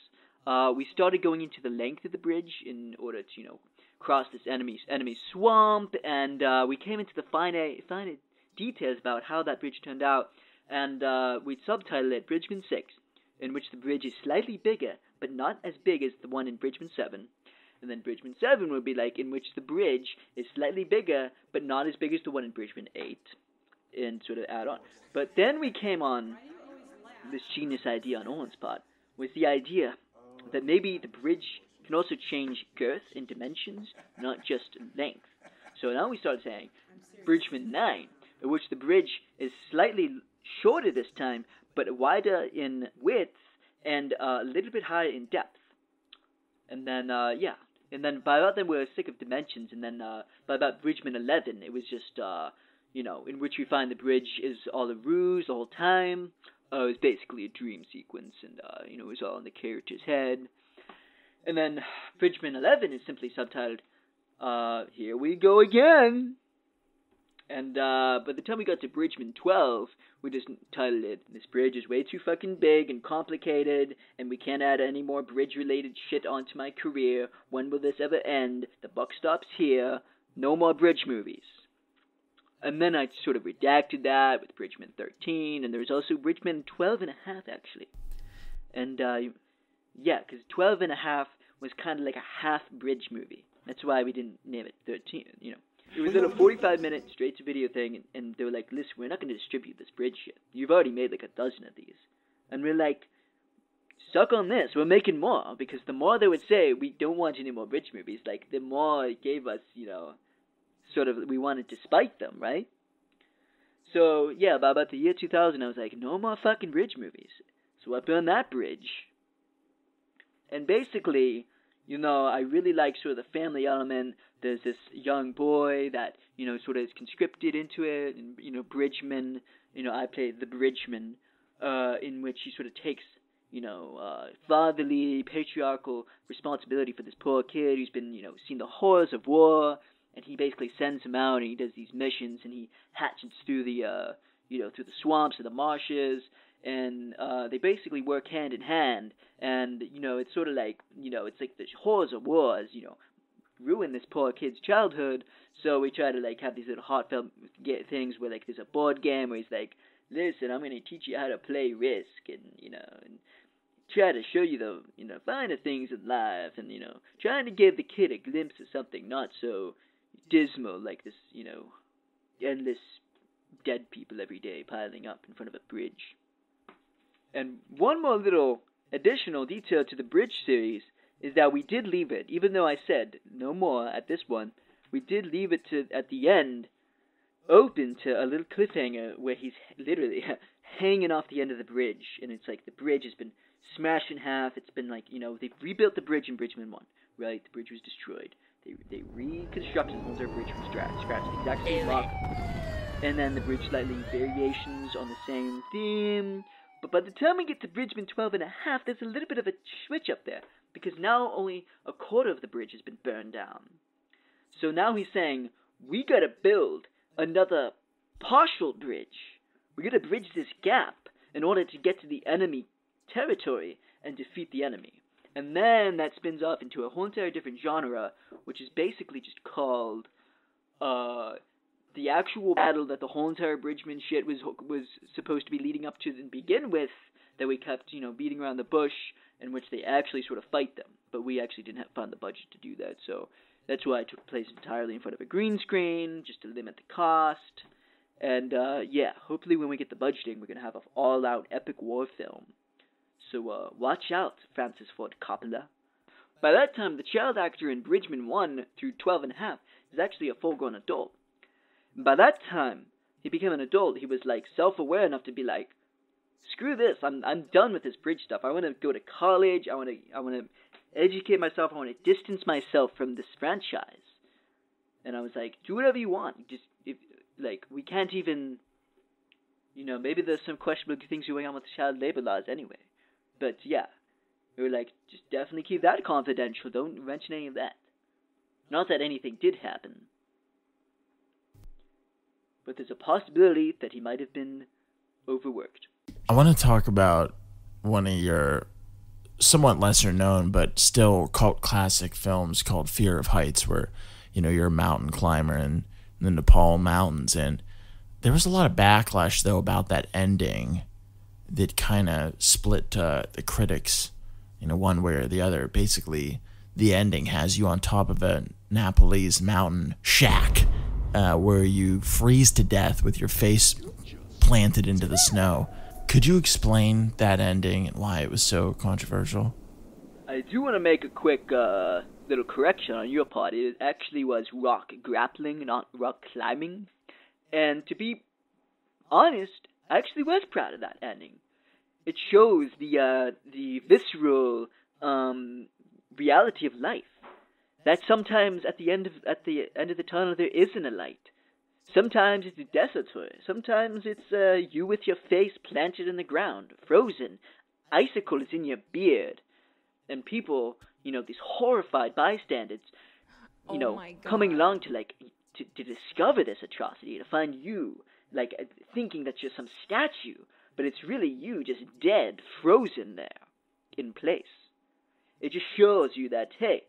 B: we started going into the length of the bridge in order to, cross this enemy swamp. And we came into the finer details about how that bridge turned out. And we'd subtitle it Bridgeman 6, in which the bridge is slightly bigger, but not as big as the one in Bridgeman 7. And then Bridgeman 7 would be like, in which the bridge is slightly bigger, but not as big as the one in Bridgeman 8, and sort of add on. But then we came on this genius idea on Owen's part, was the idea that maybe the bridge can also change girth and dimensions, not just length. So now we started saying Bridgeman 9, in which the bridge is slightly shorter this time, but wider in width and a little bit higher in depth. And then, and then by about then we were sick of dimensions, and then by about Bridgeman 11, it was just, in which we find the bridge is all a ruse the whole time. It was basically a dream sequence, and, it was all in the character's head. And then Bridgeman 11 is simply subtitled, Here We Go Again. And by the time we got to Bridgeman 12, we just titled it, This bridge is way too fucking big and complicated, and we can't add any more bridge-related shit onto my career. When will this ever end? The buck stops here. No more bridge movies. And then I sort of redacted that with Bridgeman 13, and there's also Bridgeman 12 and a half, actually. And, because 12 and a half was kind of like a half bridge movie. That's why we didn't name it 13, It was in a 45-minute straight-to-video thing, and they were like, listen, we're not going to distribute this bridge shit. You've already made like a dozen of these. And we're like, suck on this, we're making more. Because the more they would say, we don't want any more bridge movies, like, the more it gave us, sort of, we wanted to spite them, right? So, yeah, by about the year 2000, I was like, no more fucking bridge movies. So I burned that bridge. And basically, I really like sort of the family element. There's this young boy that, sort of is conscripted into it, and, Bridgeman, I play the Bridgeman, in which he sort of takes, fatherly, patriarchal responsibility for this poor kid who's been, seen the horrors of war, and he basically sends him out, and he does these missions, and he hatches through the, through the swamps and the marshes, and they basically work hand in hand, and, it's sort of like, it's like the horrors of wars, ruin this poor kid's childhood, so we try to, like, have these little heartfelt things where, like, there's a board game where he's like, listen, I'm going to teach you how to play Risk, and, and try to show you the, finer things in life, and, trying to give the kid a glimpse of something not so dismal like this, endless dead people every day piling up in front of a bridge. And one more little additional detail to the Bridge series is that we did leave it, even though I said no more at this one, we did leave it to, at the end, open to a little cliffhanger where he's literally hanging off the end of the bridge, and it's like the bridge has been smashed in half. It's been like, they've rebuilt the bridge in Bridgeman 1, right? The bridge was destroyed. They reconstructed the entire bridge from scratch, the exact same rock, and then the bridge slightly variations on the same theme. But by the time we get to Bridgeman 12 and a half, there's a little bit of a switch up there, because now only a quarter of the bridge has been burned down. So now he's saying, we gotta build another partial bridge. We gotta bridge this gap in order to get to the enemy territory and defeat the enemy. And then that spins off into a whole entire different genre, which is basically just called, the actual battle that the whole entire Bridgeman shit was supposed to be leading up to begin with, that we kept, beating around the bush, in which they actually sort of fight them. But we actually didn't find the budget to do that, so that's why it took place entirely in front of a green screen, just to limit the cost. And, hopefully when we get the budgeting, we're going to have an all-out epic war film. So, watch out, Francis Ford Coppola. By that time, the child actor in Bridgeman 1 through 12 and a half is actually a full-grown adult. By that time, he became an adult. He was, self-aware enough to be like, screw this, I'm done with this bridge stuff. I want to go to college, I want to educate myself, I want to distance myself from this franchise. And I was like, do whatever you want. We can't even, maybe there's some questionable things going on with child labor laws anyway. But yeah, we were like, just definitely keep that confidential. Don't mention any of that. Not that anything did happen. But there's a possibility that he might have been overworked.
A: I want to talk about one of your somewhat lesser known but still cult classic films called Fear of Heights, where, you're a mountain climber in the Nepal mountains. And there was a lot of backlash, though, about that ending that kind of split the critics, one way or the other. Basically, the ending has you on top of a Nepalese mountain shack where you freeze to death with your face planted into the snow. Could you explain that ending and why it was so controversial?
B: I do want to make a quick little correction on your part. It actually was rock grappling, not rock climbing. And to be honest, I actually was proud of that ending. It shows the visceral reality of life. That sometimes at the end of the tunnel there isn't a light. Sometimes it's desultory. Sometimes it's you with your face planted in the ground, frozen, icicles in your beard, and people, these horrified bystanders, coming along to discover this atrocity, to find you, thinking that you're some statue, but it's really you just dead, frozen there, in place. It just shows you that, hey,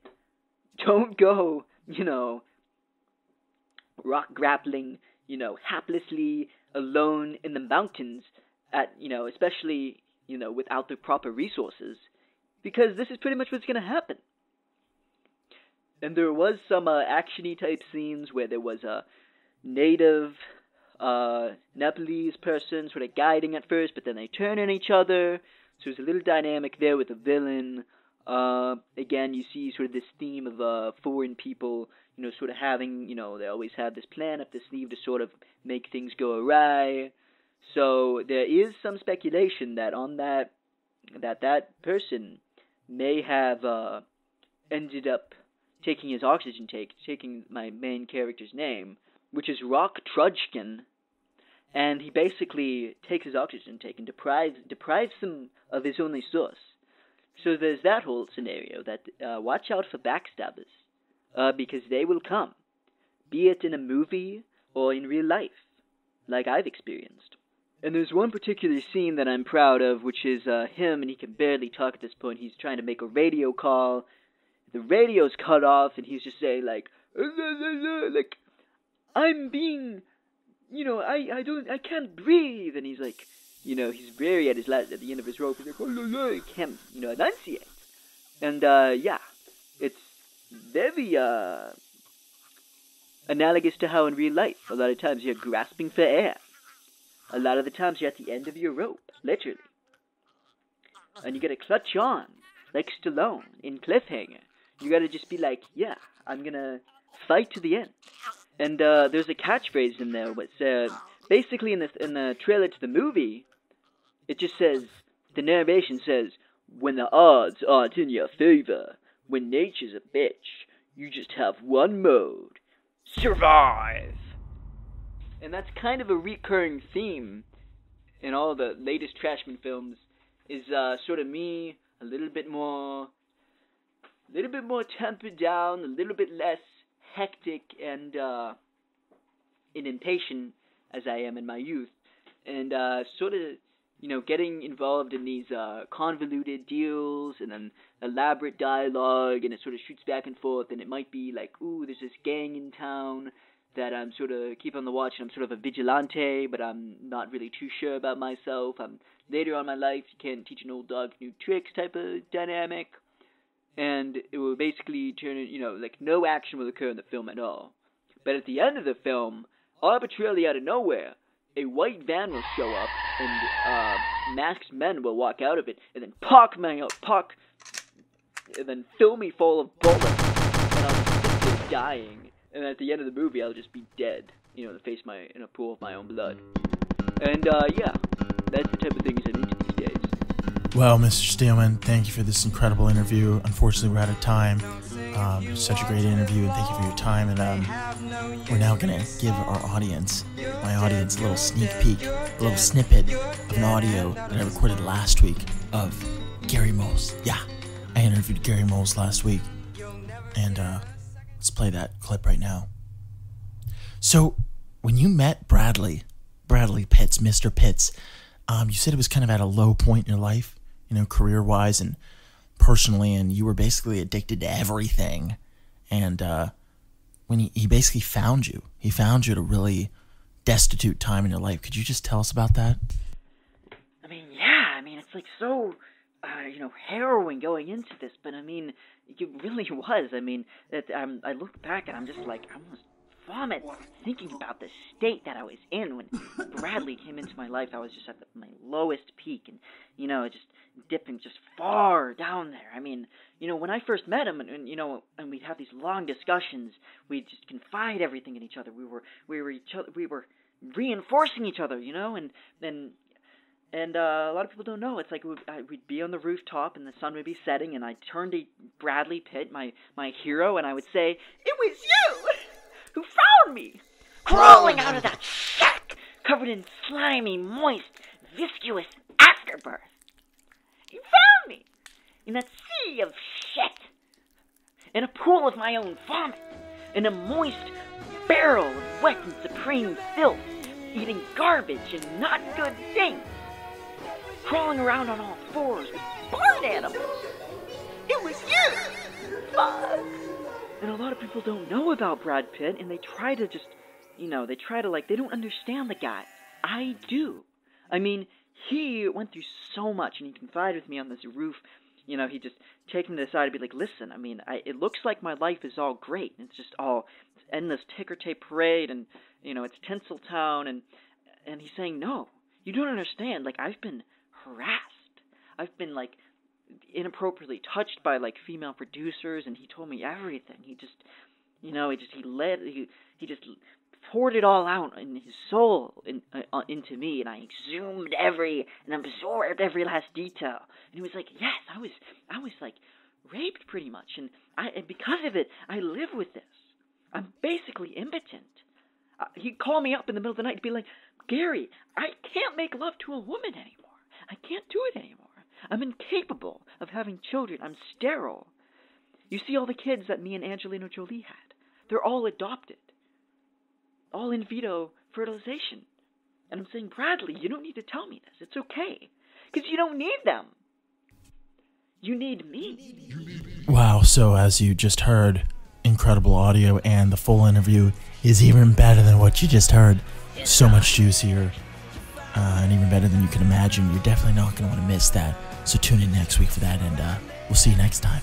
B: don't go, rock grappling, haplessly alone in the mountains especially, without the proper resources, because this is pretty much what's going to happen. And there was some action-y type scenes where there was a native Nepalese person sort of guiding at first, but then they turn on each other, so there's a little dynamic there with the villain. Again, you see sort of this theme of foreign people, sort of having, they always have this plan up the sleeve to sort of make things go awry. So there is some speculation that on that person may have ended up taking his oxygen tank, taking my main character's name, which is Trāāhgmynn, and he basically takes his oxygen tank and deprives him of his only source. So there's that whole scenario that watch out for backstabbers, because they will come, be it in a movie or in real life, like I've experienced. And there's one particular scene that I'm proud of, which is him, and he can barely talk at this point. He's trying to make a radio call. The radio's cut off, and he's just saying, I'm being, I can't breathe. And he's like, he's very at the end of his rope. He's like, he can't, enunciate. And, it's very, analogous to how in real life, a lot of times you're grasping for air. A lot of the times you're at the end of your rope, literally. And you gotta clutch on, like Stallone in Cliffhanger. You gotta just be like, yeah, I'm gonna fight to the end. And there's a catchphrase in there, but basically in the trailer to the movie, it just says, the narration says, when the odds aren't in your favor, when nature's a bitch, you just have one mode, survive. And that's kind of a recurring theme in all the latest Trāāhgmynn films, is sort of me a little bit more tempered down, a little bit less hectic, and impatient as I am in my youth, and sort of, getting involved in these convoluted deals and then elaborate dialogue, and it sort of shoots back and forth, and it might be like, ooh, there's this gang in town that I'm sort of keep on the watch, and I'm sort of a vigilante, but I'm not really too sure about myself. I'm later on in my life, you can't teach an old dog new tricks type of dynamic, and it will basically turn, like no action will occur in the film at all. But at the end of the film, arbitrarily out of nowhere, a white van will show up, and masked men will walk out of it, and then and then fill me full of bullets, and I'll just sit there dying. And at the end of the movie, I'll just be dead, in a pool of my own blood. And yeah, that's the type of things I'm into these days.
A: Well, Mr. Steelman, thank you for this incredible interview. Unfortunately, we're out of time. It was such a great interview, and thank you for your time. And we're now going to give my audience, a little sneak peek, a little snippet of an audio that I recorded last week of Gary Moles. Yeah, I interviewed Gary Moles last week. And let's play that clip right now. So, when you met Bradley Pitts, Mr. Pitts, you said it was kind of at a low point in your life, career-wise and personally, and you were basically addicted to everything. And when he basically found you, at a really destitute time in your life. Could you just tell us about that?
B: It's like so, harrowing going into this, but it really was. I look back and I'm just like, I almost vomit thinking about the state that I was in when Bradley came into my life. I was just at my lowest peak, and just dipping just far down there. When I first met him, and we'd have these long discussions, we'd just confide everything in each other. We were reinforcing each other, and a lot of people don't know. It's like we'd be on the rooftop and the sun would be setting, and I'd turn to Bradley Pitt, my hero, and I would say, "It was you who found me, crawling out of that sack, covered in slimy, moist, viscous afterbirth. You found me in that sea of shit, in a pool of my own vomit, in a moist barrel of wet and supreme filth, eating garbage and not good things, crawling around on all fours with barn animals. It was you! Fuck!" And a lot of people don't know about Brad Pitt, and they try to just, they don't understand the guy. I do. He went through so much, and he confided with me on this roof. He just take me to the side and be like, "Listen, it looks like my life is all great. It's just all endless ticker tape parade, and, it's Tinseltown, and he's saying, no, you don't understand. I've been harassed. I've been, inappropriately touched by, female producers, and he told me everything. He just, he just poured it all out in his soul into me, and I exhumed and absorbed every last detail. And he was like, yes, I was raped pretty much, and because of it, I live with this. I'm basically impotent. He'd call me up in the middle of the night to be like, "Gary, I can't make love to a woman anymore. I can't do it anymore. I'm incapable of having children. I'm sterile. You see all the kids that me and Angelina Jolie had. They're all adopted. All in vitro fertilization." And I'm saying, "Bradley, you don't need to tell me this. It's okay. Because you don't need them. You need me."
A: Wow, so as you just heard, incredible audio, and the full interview is even better than what you just heard. So much juicier, and even better than you can imagine. You're definitely not going to want to miss that. So tune in next week for that, and we'll see you next time.